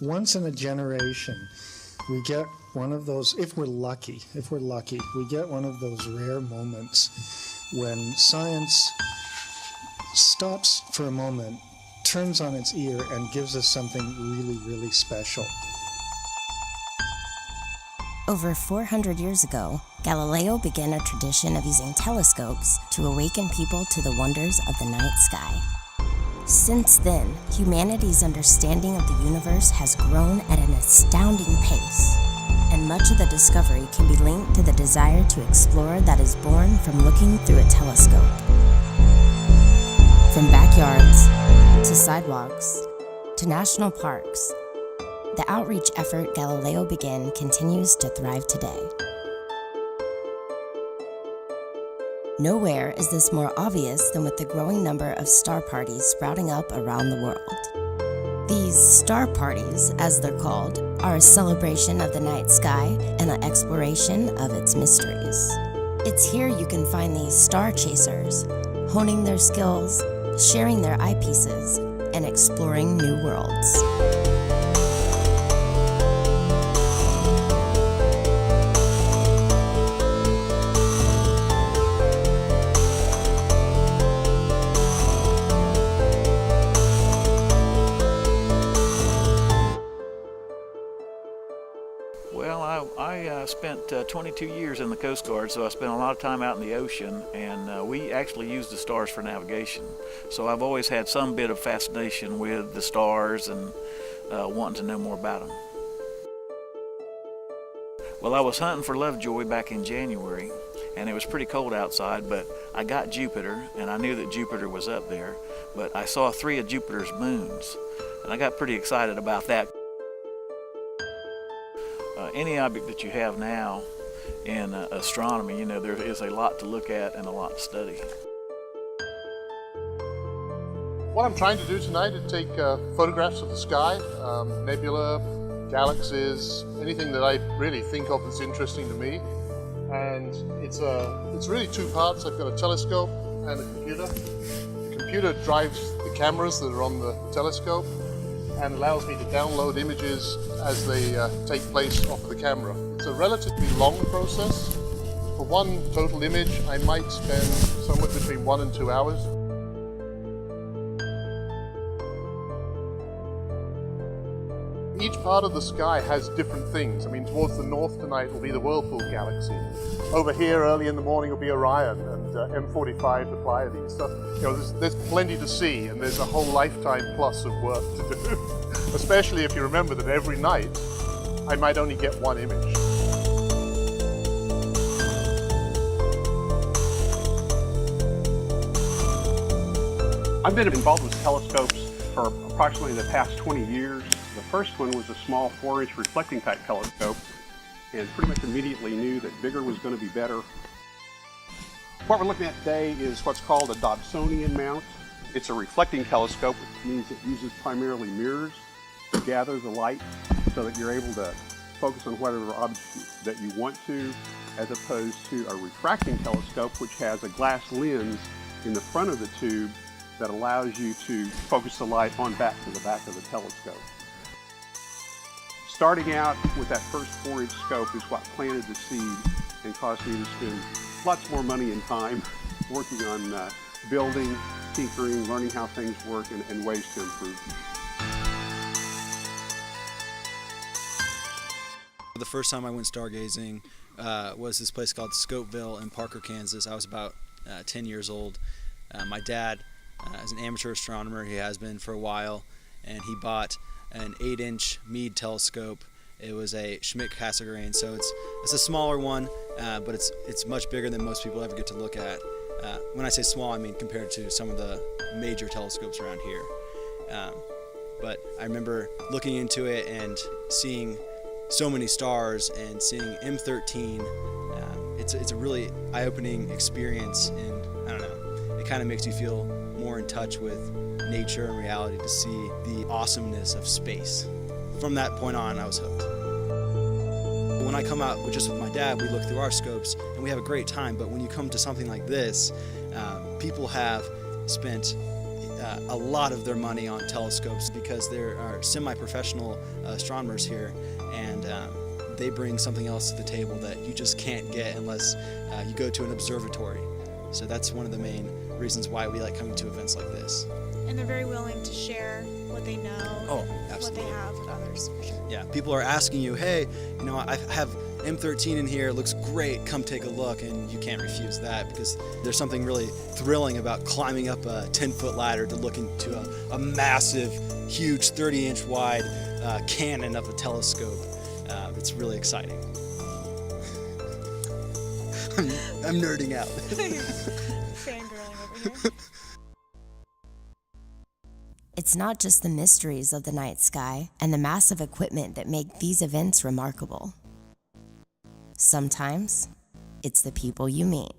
Once in a generation, we get one of those, if we're lucky, we get one of those rare moments when science stops for a moment, turns on its ear, and gives us something really, really special. Over 400 years ago, Galileo began a tradition of using telescopes to awaken people to the wonders of the night sky. Since then, humanity's understanding of the universe has grown at an astounding pace, and much of the discovery can be linked to the desire to explore that is born from looking through a telescope. From backyards, to sidewalks, to national parks, the outreach effort Galileo began continues to thrive today. Nowhere is this more obvious than with the growing number of star parties sprouting up around the world. These star parties, as they're called, are a celebration of the night sky and an exploration of its mysteries. It's here you can find these StarChasers, honing their skills, sharing their eyepieces, and exploring new worlds. Well, I spent 22 years in the Coast Guard, so I spent a lot of time out in the ocean, and we actually use the stars for navigation. So I've always had some bit of fascination with the stars and wanting to know more about them. Well, I was hunting for Lovejoy back in January, and it was pretty cold outside, but I got Jupiter, and I knew that Jupiter was up there, but I saw 3 of Jupiter's moons, and I got pretty excited about that. Any object that you have now in astronomy, there is a lot to look at and a lot to study. What I'm trying to do tonight is take photographs of the sky, nebula, galaxies, anything that I really think of that's interesting to me. And it's really 2 parts. I've got a telescope and a computer. The computer drives the cameras that are on the telescope and allows me to download images as they take place off of the camera. It's a relatively long process. For one total image, I might spend somewhere between 1 and 2 hours. Each part of the sky has different things. I mean, towards the north tonight will be the Whirlpool Galaxy. Over here, early in the morning, will be Orion and M45, the Pleiades. So, there's plenty to see, and there's a whole lifetime plus of work to do. Especially if you remember that every night, I might only get 1 image. I've been involved with telescopes for approximately the past 20 years. The first one was a small 4-inch reflecting type telescope, and pretty much immediately knew that bigger was going to be better. What we're looking at today is what's called a Dobsonian mount. It's a reflecting telescope, which means it uses primarily mirrors to gather the light so that you're able to focus on whatever object that you want to, as opposed to a refracting telescope, which has a glass lens in the front of the tube that allows you to focus the light on back to the back of the telescope. Starting out with that first 4-inch scope is what planted the seed and caused me to spend lots more money and time working on building, tinkering, learning how things work, and ways to improve them. The first time I went stargazing was this place called Scopeville in Parker, Kansas. I was about 10 years old. My dad is an amateur astronomer. He has been for a while, and he bought an 8-inch Meade telescope. It was a Schmidt-Cassegrain, so it's a smaller one, but it's much bigger than most people ever get to look at. When I say small, I mean compared to some of the major telescopes around here. But I remember looking into it and seeing so many stars and seeing M13. It's a really eye-opening experience, and I don't know, it kind of makes you feel more in touch with nature and reality to see the awesomeness of space. From that point on, I was hooked. When I come out just with my dad, we look through our scopes and we have a great time, but when you come to something like this, people have spent a lot of their money on telescopes because there are semi-professional astronomers here, and they bring something else to the table that you just can't get unless you go to an observatory. So that's one of the main reasons why we like coming to events like this. And they're very willing to share what they know, what absolutely. they have with others. For sure. Yeah, people are asking you, hey, you know, I have M13 in here, it looks great, come take a look, and you can't refuse that because there's something really thrilling about climbing up a 10-foot ladder to look into a massive, huge 30-inch wide cannon of a telescope. It's really exciting. I'm nerding out. Fangirling over here. It's not just the mysteries of the night sky and the massive equipment that make these events remarkable. Sometimes, it's the people you meet.